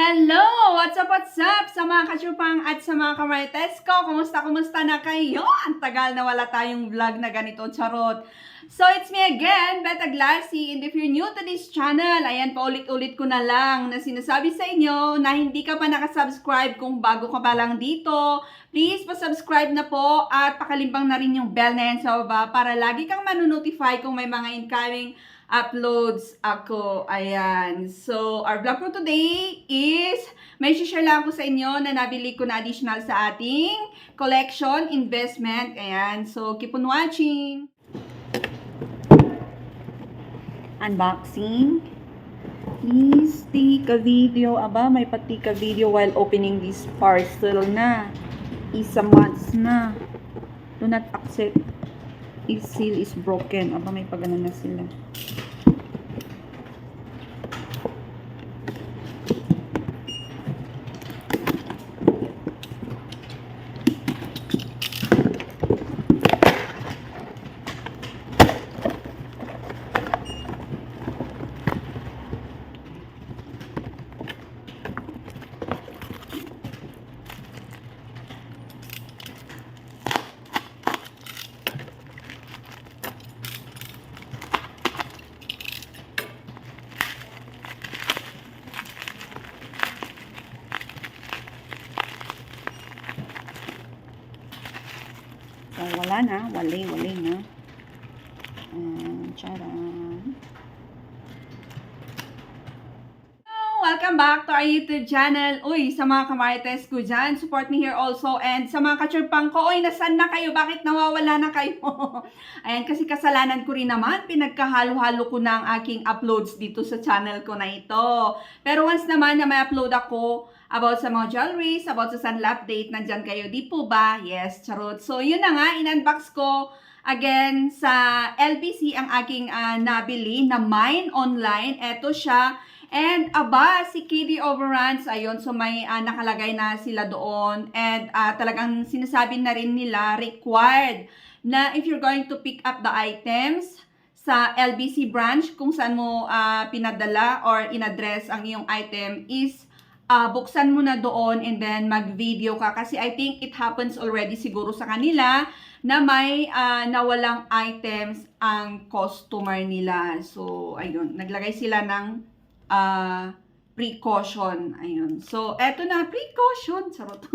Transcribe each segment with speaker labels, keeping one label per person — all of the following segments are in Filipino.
Speaker 1: Hello! What's up sa mga kasyupang at sa mga kamarites ko? Kumusta na kayo? Ang tagal na wala tayong vlog na ganito, charot. So, it's me again, Beta Glassy. And if you're new to this channel, ayan, paulit-ulit ko na lang na sinasabi sa inyo na hindi ka pa nakasubscribe kung bago ka pa lang dito. Please, pa-subscribe na po at pakalimbang na rin yung bell na yan sa baba para lagi kang manonotify kung may mga incoming uploads ako. Ayan. So, our vlog for today is may share lang ako sa inyo na nabili ko na additional sa ating collection investment. Ayan. So, keep on watching. Unboxing. Please take a video. Aba, may patika video while opening this parcel na. Isa months na. Do not accept. If seal is broken. Aba, may pagano na sila. So, wala na. Wali na. Charan. Welcome back to our YouTube channel. Uy, sa mga kamarites ko dyan, support me here also. And sa mga kachurpang ko, uy, nasan na kayo? Bakit nawawala na kayo? Ayan, kasi kasalanan ko rin naman. Pinagkahalo-halo ko na ang aking uploads dito sa channel ko na ito. Pero once naman na may upload ako about sa mga jewelries, about sa sunlight update, nandyan kayo. Di po ba? Yes, charot. So, yun na nga, in-unbox ko again sa LBC ang aking nabili na mine online. Eto siya. And aba, si KD Overruns, ayun, so may nakalagay na sila doon. And talagang sinasabi na rin nila, required na if you're going to pick up the items sa LBC branch, kung saan mo pinadala or in-address ang iyong item is buksan mo na doon and then mag-video ka. Kasi I think it happens already siguro sa kanila na may nawalang items ang customer nila. So, ayun, naglagay sila ng precaution. Ayun. So, eto na, precaution. Sarot.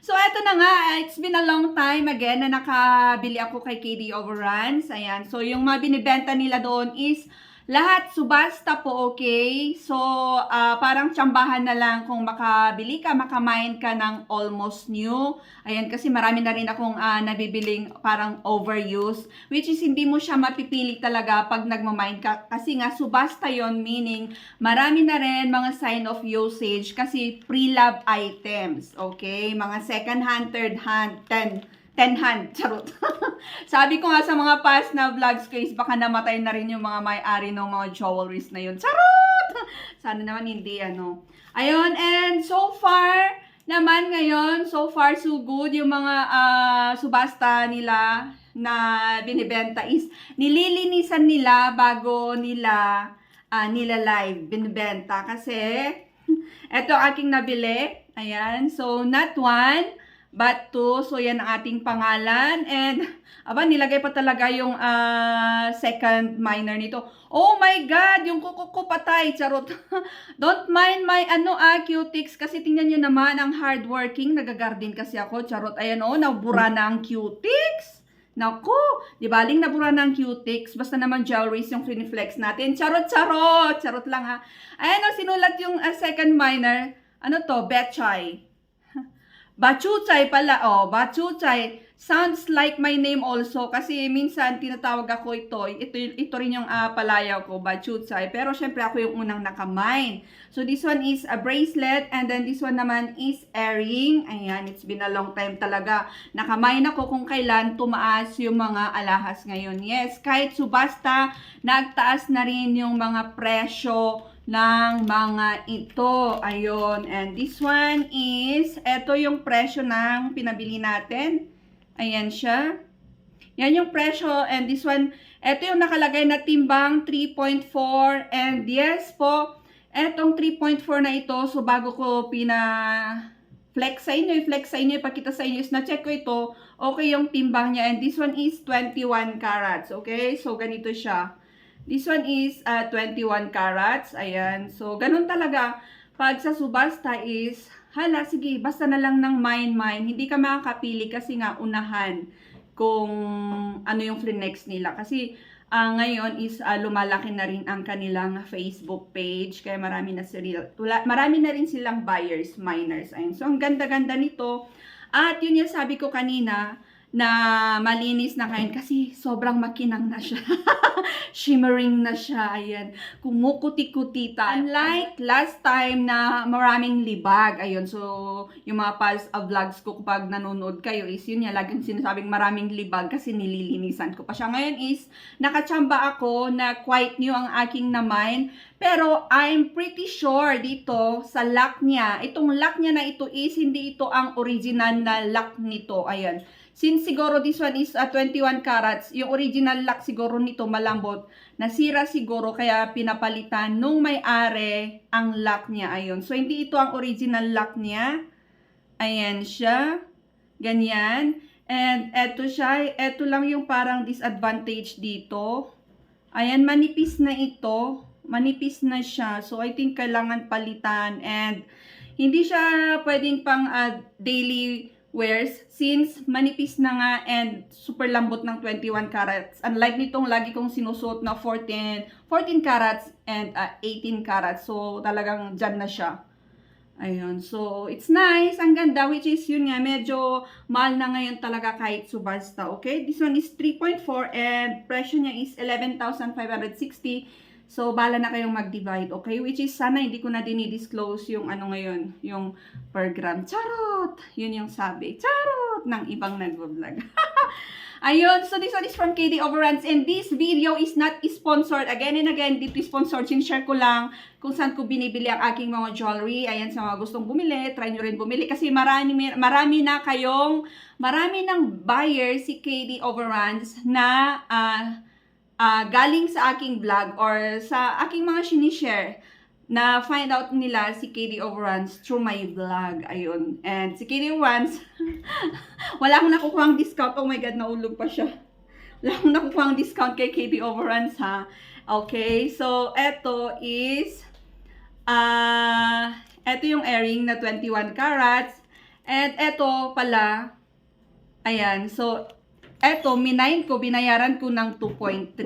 Speaker 1: So, eto na nga, it's been a long time again na nakabili ako kay KD Overruns. Ayan. So, yung mga binibenta nila doon is lahat subasta po, okay? So, parang tsambahan na lang kung makabili ka, makamine ka ng almost new. Ayan, kasi marami na rin akong nabibiling parang overuse, which is hindi mo siya mapipili talaga pag nagmamine ka. Kasi nga, subasta yon, meaning marami na rin mga sign of usage kasi pre-love items, okay? Mga second hand, third hand, 10 hand, charot. Sabi ko nga sa mga past na vlogs ko is baka namatay na rin yung mga may-ari ng mga jewelries na yun. Charot! Sana naman hindi, ano. Ayun, and so far naman ngayon, so far so good. Yung mga subasta nila na binibenta is nililinisan nila bago nila live binibenta. Kasi eto aking nabili. Ayan, so not one, but 2, so yan ang ating pangalan. And, aba, nilagay pa talaga yung second minor nito. Oh my God, yung kuko ko patay, charot. Don't mind my, cutics, kasi tingnan nyo naman, ang hardworking, nagagarden kasi ako, charot. Ayan, oh, nabura na ang cutics. Naku, di baling nabura na ang cutics, basta naman jewelries yung flex natin. Charot, charot lang ha. Ayan, oh, sinulat yung second minor, ano to, Betchay. Bachuchay pala, oh, Bachuchay. Sounds like my name also kasi minsan tinatawag ako ito rin yung palayaw ko, Bachuchay. Pero syempre ako yung unang nakamine. So this one is a bracelet and then this one naman is earring. Ayan, it's been a long time talaga. Nakamine ako kung kailan tumaas yung mga alahas ngayon. Yes, kahit subasta, nagtaas na rin yung mga presyo ng mga ito. Ayun. And this one is, eto yung presyo ng pinabili natin. Ayan siya. Yan yung presyo. And this one, eto yung nakalagay na timbang 3.4. And yes po, Etong 3.4 na ito, so bago ko flex sa inyo, ipakita sa inyo is na-check ko ito, okay yung timbang niya, and this one is 21 carats, okay? So, ganito siya. This one is 21 carats, ayan. So, ganun talaga, pag sa subasta is, hala, sige, basta na lang ng mine, hindi ka makakapili kasi nga unahan kung ano yung flinex nila. Kasi, ngayon is lumalaki na rin ang kanilang Facebook page. Kaya marami na rin silang buyers, miners. Ayun. So, ang ganda-ganda nito. At yun yung sabi ko kanina na malinis na kain kasi sobrang makinang na siya. Shimmering na siya. Ayan. Kumukuti-kuti ta. Unlike last time na maraming libag. Ayun. So, yung mga past vlogs ko kapag nanonood kayo is yun yan. Laging sinasabing maraming libag kasi nililinisan ko pa siya. Ngayon is nakachamba ako na quite new ang aking na-mine. Pero I'm pretty sure dito sa lock niya. Itong lock niya na ito is hindi ito ang original na lock nito. Ayan. Since siguro this one is 21 carats, yung original lock siguro nito malambot, nasira siguro kaya pinapalitan nung may-ari ang lock niya. Ayun. So, hindi ito ang original lock niya. Ayan siya. Ganyan. And eto siya. Eto lang yung parang disadvantage dito. Ayan, manipis na ito. Manipis na siya. So, I think kailangan palitan. And hindi siya pwedeng pang daily wears since manipis na nga and super lambot ng 21 carats. Unlike nitong lagi kong sinusuot na 14 carats and 18 carats. So, talagang dyan na siya. Ayun. So, it's nice. Ang ganda. Which is, yun nga, medyo mahal na ngayon talaga kahit subasta. Okay? This one is 3.4 and presyo niya is 11,560. So, bala na kayong mag-divide, okay? Which is, sana hindi ko na dinidisclose yung ano ngayon, yung per gram. Charot! Yun yung sabi. Charot! Ng ibang nag-vlog. Ayun, so this one is from KD Overruns and this video is not sponsored. Again and again, dito sponsored. Sinshare ko lang kung saan ko binibili ang aking mga jewelry. Ayan, sa mga gustong bumili, try nyo rin bumili. Kasi marami ng buyers si KD Overruns na galing sa aking vlog or sa aking mga sinishare na find out nila si KD Overruns through my vlog. Ayun. And si KD Overruns, wala akong nakukuhang discount. Oh my God, naulog pa siya. Wala akong nakukuhang discount kay KD Overruns, ha? Okay, so eto is eto yung earring na 21 carats. And eto pala, ayan, so eto, minine ko, binayaran ko ng 2.3.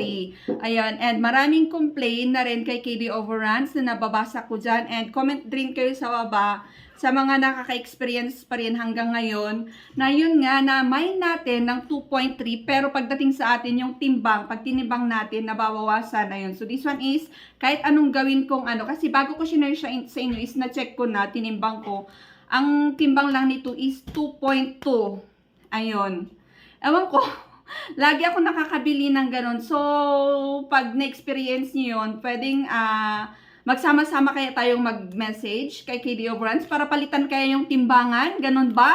Speaker 1: Ayan, and maraming complain na rin kay KD Overruns na nababasa ko dyan. And comment din kayo sa baba sa mga nakaka-experience pa rin hanggang ngayon na yun nga, na mine natin ng 2.3 pero pagdating sa atin yung timbang, pag tinimbang natin, nababawasan. Ayun, so this one is, kahit anong gawin kong ano, kasi bago ko sinare sa inyo is na-check ko na, tinimbang ko, ang timbang lang nito is 2.2. Ayun. Ewan ko, lagi ako nakakabili ng ganun. So, pag na-experience niyo yun, pwedeng magsama-sama kaya tayong mag-message kay KD Overruns para palitan kaya yung timbangan, ganun ba?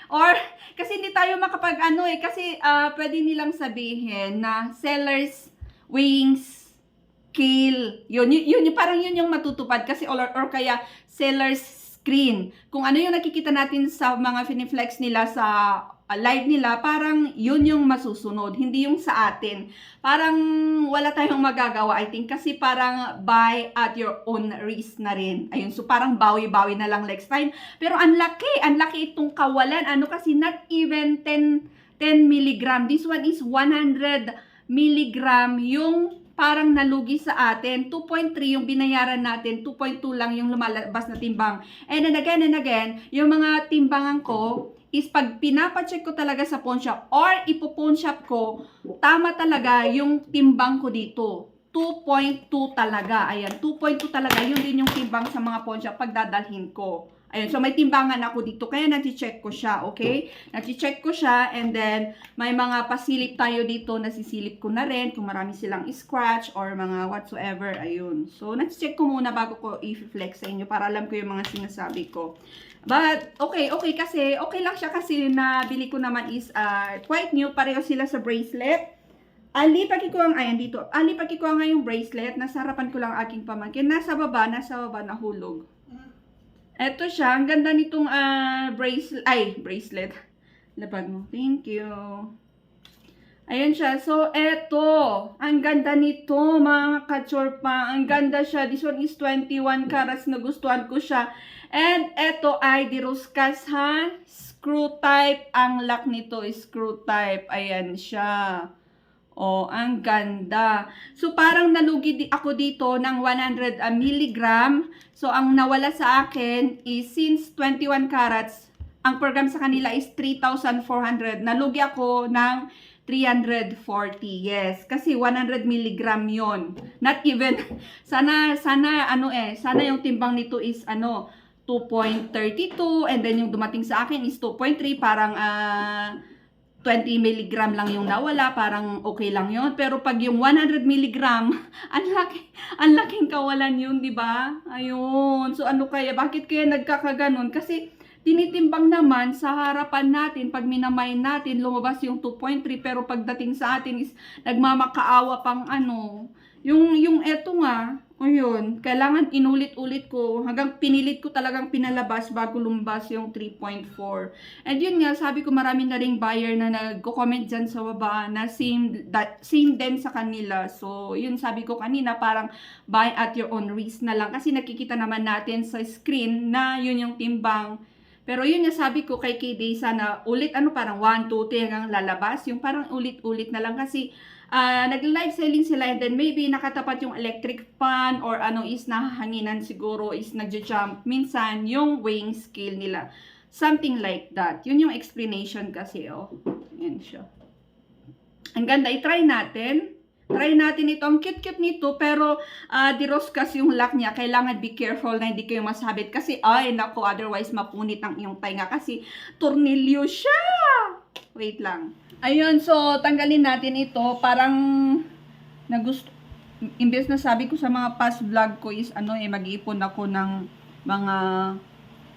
Speaker 1: Or, kasi hindi tayo makapag-ano kasi pwede nilang sabihin na seller's weighing scale. Yun, parang yun yung matutupad kasi or kaya seller's screen. Kung ano yung nakikita natin sa mga finiflex nila sa live nila, parang yun yung masusunod, hindi yung sa atin. Parang wala tayong magagawa, I think, kasi parang buy at your own risk na rin. Ayun, so parang bawi-bawi na lang next time. Pero unlucky itong kawalan. Ano kasi, not even 10 milligram. This one is 100 milligram yung parang nalugi sa atin. 2.3 yung binayaran natin, 2.2 lang yung lumalabas na timbang. And then again, yung mga timbangan ko is pag pinapacheck ko talaga sa pawn shop or ipo-pawn shop ko, tama talaga yung timbang ko dito. 2.2 talaga. Ayan, 2.2 talaga. Yun din yung timbang sa mga pawn shop pag dadalhin ko. Ayun, so may timbangan ako dito. Kaya nati-check ko siya, okay? Nati-check ko siya and then may mga pasilip tayo dito. Nasisilip ko na rin kung marami silang scratch or mga whatsoever. Ayun. So, nati-check ko muna bago ko i-flex sa inyo para alam ko yung mga sinasabi ko. But, okay lang siya kasi nabili ko naman is quite new. Pareho sila sa bracelet. Ali, pakikuha nga, ayan dito. Ali, pakikuha nga yung bracelet. Nasa harapan ko lang aking pamangkin. Nasa baba, nahulog. Eto siya, ang ganda nitong bracelet. Lapag mo. Thank you. Ayan siya. So, eto. Ang ganda nito, mga kachorpa. Ang ganda siya. This one is 21 carats. Nagustuhan ko siya. And eto ay diroskas, ha? Screw type. Ang lock nito is screw type. Ayan siya. Oh, ang ganda. So, parang nalugi ako dito ng 100 milligram. So, ang nawala sa akin is since 21 carats, ang per gram sa kanila is 3,400. Nalugi ako ng 340. Yes, kasi 100 milligram yon. Not even, sana yung timbang nito is 2.32 and then yung dumating sa akin is 2.3, parang 20 milligram lang yung nawala, parang okay lang yon. Pero pag yung 100 milligram, ang laking kawalan yun, di ba? Ayun. So ano kaya, bakit kaya nagkakaganon? Kasi tinitimbang naman sa harapan natin, pag minamay natin, lumabas yung 2.3, pero pagdating sa atin is nagmamakaawa pang yung eto nga, ayun, kailangan inulit-ulit ko, hanggang pinilit ko talagang pinalabas bago lumabas yung 3.4. And yun nga, sabi ko marami na ring buyer na nagko-comment dyan sa baba na same din sa kanila. So, yun sabi ko kanina, parang buy at your own risk na lang. Kasi nakikita naman natin sa screen na yun yung timbang. Pero yun nga sabi ko kay KD, sana ulit, parang 1, 2, 3 hanggang lalabas. Yung parang ulit-ulit na lang kasi nag-live selling sila and then maybe nakatapat yung electric fan or is nahahanginan siguro, is nagja-jump minsan yung weighing scale nila. Something like that. Yun yung explanation kasi, Yan siya. Ang ganda, i-try natin. Try natin ito. Ang cute-cute nito, pero diroskas yung lock niya. Kailangan be careful na hindi kayo masabit. Kasi, nako, otherwise mapunit ang iyong tainga. Kasi, tornilyo siya! Wait lang. Ayun, so, tanggalin natin ito. Parang, imbes na sabi ko sa mga past vlog ko is, mag-iipon ako ng mga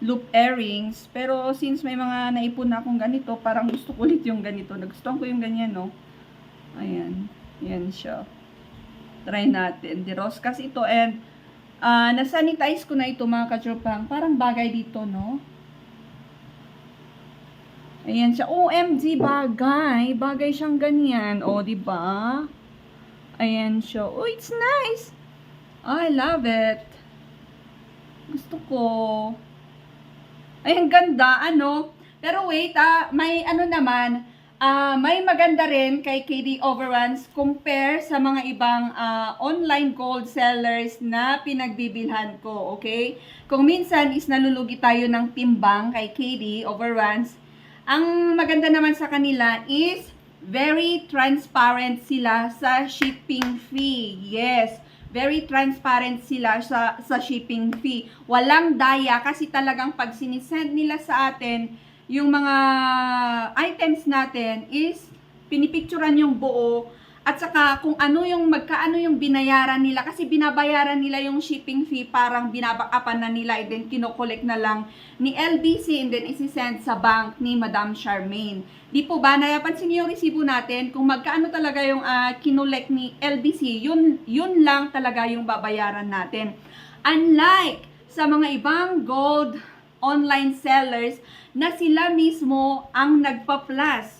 Speaker 1: loop earrings. Pero, since may mga naipon na akong ganito, parang gusto ko ulit yung ganito. Nagustuhan ko yung ganyan, no? Ayan. Yan siya. Try natin. Diroskas ito. And, nasanitize ko na ito, mga kachopang. Parang bagay dito, no? Ayan siya. OMG, bagay. Bagay siyang ganyan. Diba? Ayan siya. It's nice. I love it. Gusto ko. Ay, ang ganda. Pero wait, may naman, may maganda rin kay KD Overruns compare sa mga ibang online gold sellers na pinagbibilhan ko, okay? Kung minsan is nalulugi tayo ng timbang kay KD Overruns, ang maganda naman sa kanila is very transparent sila sa shipping fee. Yes, very transparent sila sa shipping fee. Walang daya kasi talagang pag sinisend nila sa atin, yung mga items natin is pinipicturan yung buo at saka kung magkaano yung binayaran nila kasi binabayaran nila yung shipping fee, parang binabackupan na nila and then kinokollect na lang ni LBC and then isisend sa bank ni Madam Charmaine. Di po ba napansin niyo yung resibo natin kung magkaano talaga yung kinolect ni LBC, yun lang talaga yung babayaran natin. Unlike sa mga ibang gold online sellers na sila mismo ang nagpa-plus.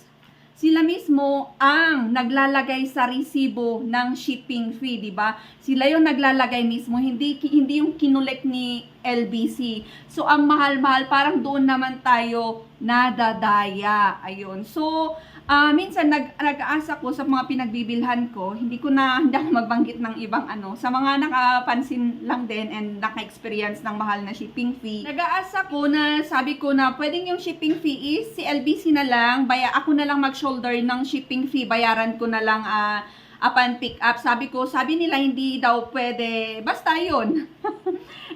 Speaker 1: Sila mismo ang naglalagay sa resibo ng shipping fee, di ba? Sila yung naglalagay mismo, hindi yung kinolect ni LBC. So, ang mahal-mahal, parang doon naman tayo nadadaya. Ayun. So, minsan nag-aasa ko sa mga pinagbibilhan ko, hindi ako magbanggit ng ibang sa mga nakapansin lang din and naka-experience ng mahal na shipping fee. Nag-aasa ko na sabi ko na pwedeng yung shipping fee is si LBC na lang, ako na lang mag-shoulder ng shipping fee, bayaran ko na lang upon pick up. Sabi nila hindi daw pwede, basta yun.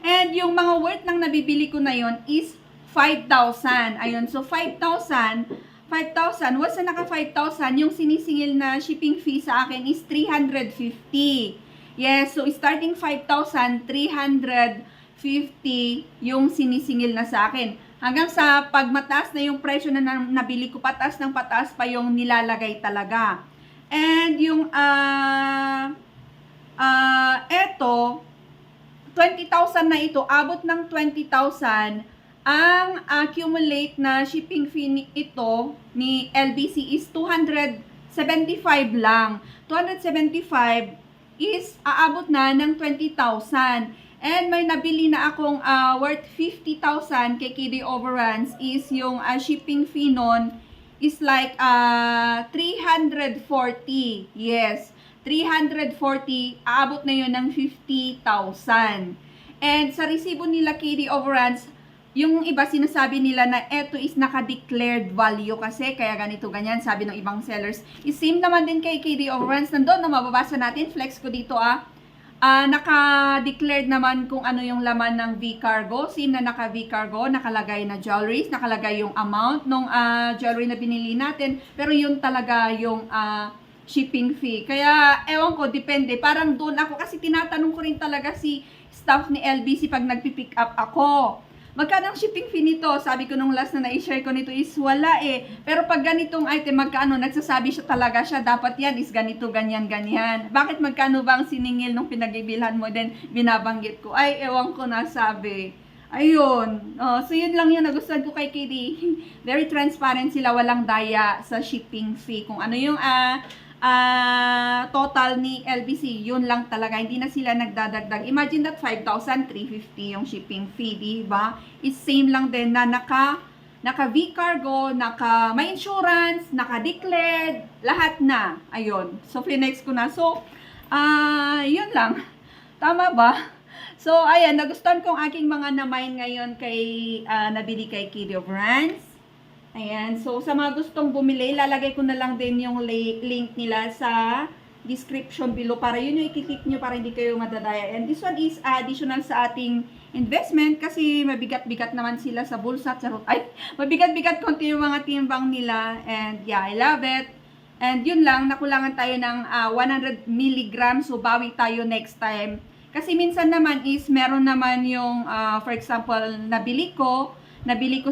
Speaker 1: And yung mga worth ng nabibili ko na yun is 5,000. Ayun, so 5,000, once na naka 5,000, yung sinisingil na shipping fee sa akin is 350. Yes, so starting 5,000, 350 yung sinisingil na sa akin. Hanggang sa pag mataas na yung presyo na nabili ko, pataas ng pataas pa yung nilalagay talaga. And yung, eto, 20,000 na ito, abot ng 20,000, ang accumulate na shipping fee ito ni LBC is 275 lang. 275 is aabot na ng 20,000. And may nabili na akong worth 50,000 kay KD Overruns is yung shipping fee nun is like 340. Yes, 340, aabot na yun ng 50,000. And sa resibo nila KD Overruns, yung iba sinasabi nila na eto is naka-declared value kasi kaya ganito ganyan, sabi ng ibang sellers. Same naman din kay KD Overruns, nandun na mababasa natin, flex ko dito naka-declared naman kung ano yung laman ng V-Cargo. Same na naka V-Cargo, nakalagay na jewelries, nakalagay yung amount ng jewelry na binili natin, pero yun talaga yung shipping fee. Kaya, ewan ko, depende. Parang doon ako, kasi tinatanong ko rin talaga si staff ni LBC pag nagpipick up ako. Magkano ang shipping fee nito? Sabi ko nung last na na-share ko nito is wala eh. Pero pag ganitong item, magkano? Nagsasabi siya talaga siya, dapat yan is ganito, ganyan, ganyan. Bakit magkano ba ang siningil nung pinag-ibilhan mo? Then, binabanggit ko. Ay, ewan ko na sabi. Ayun. So, yun lang yun. Nagustuhan ko kay KD. Very transparent sila. Walang daya sa shipping fee. Kung ano yung total ni LBC, yun lang talaga, hindi na sila nagdadagdag. Imagine that 5,350 yung shipping fee, diba? It's same lang din na naka V-Cargo, may insurance, naka-declared, lahat na. Ayun. So, finex ko na. So, yun lang. Tama ba? So, ayan, nagustuhan kong aking mga na-mine ngayon nabili kay KD Overruns. Ayan, so sa mga gustong bumili, lalagay ko na lang din yung link nila sa description below para yun yung i-click nyo para hindi kayo madadaya. And this one is additional sa ating investment kasi mabigat-bigat naman sila sa bulsa. Ay, mabigat-bigat konti yung mga timbang nila. And yeah, I love it. And yun lang, nakulangan tayo ng 100 mg, so bawi tayo next time. Kasi minsan naman is meron naman yung, for example, nabili ko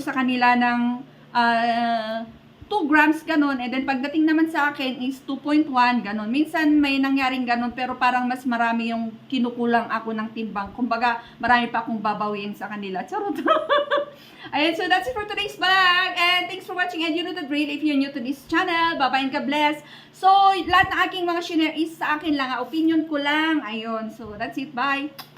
Speaker 1: sa kanila ng 2 grams ganon, and then pagdating naman sa akin is 2.1 ganon. Minsan may nangyaring ganon, pero parang mas marami yung kinukulang ako ng timbang. Kumbaga, marami pa akong babawiin sa kanila. Charot. Ayan, so that's it for today's vlog. And thanks for watching. And you know the drill if you're new to this channel. Bye-bye and God bless. So, lahat ng aking mga share is sa akin lang. Opinion ko lang. Ayun. So, that's it. Bye.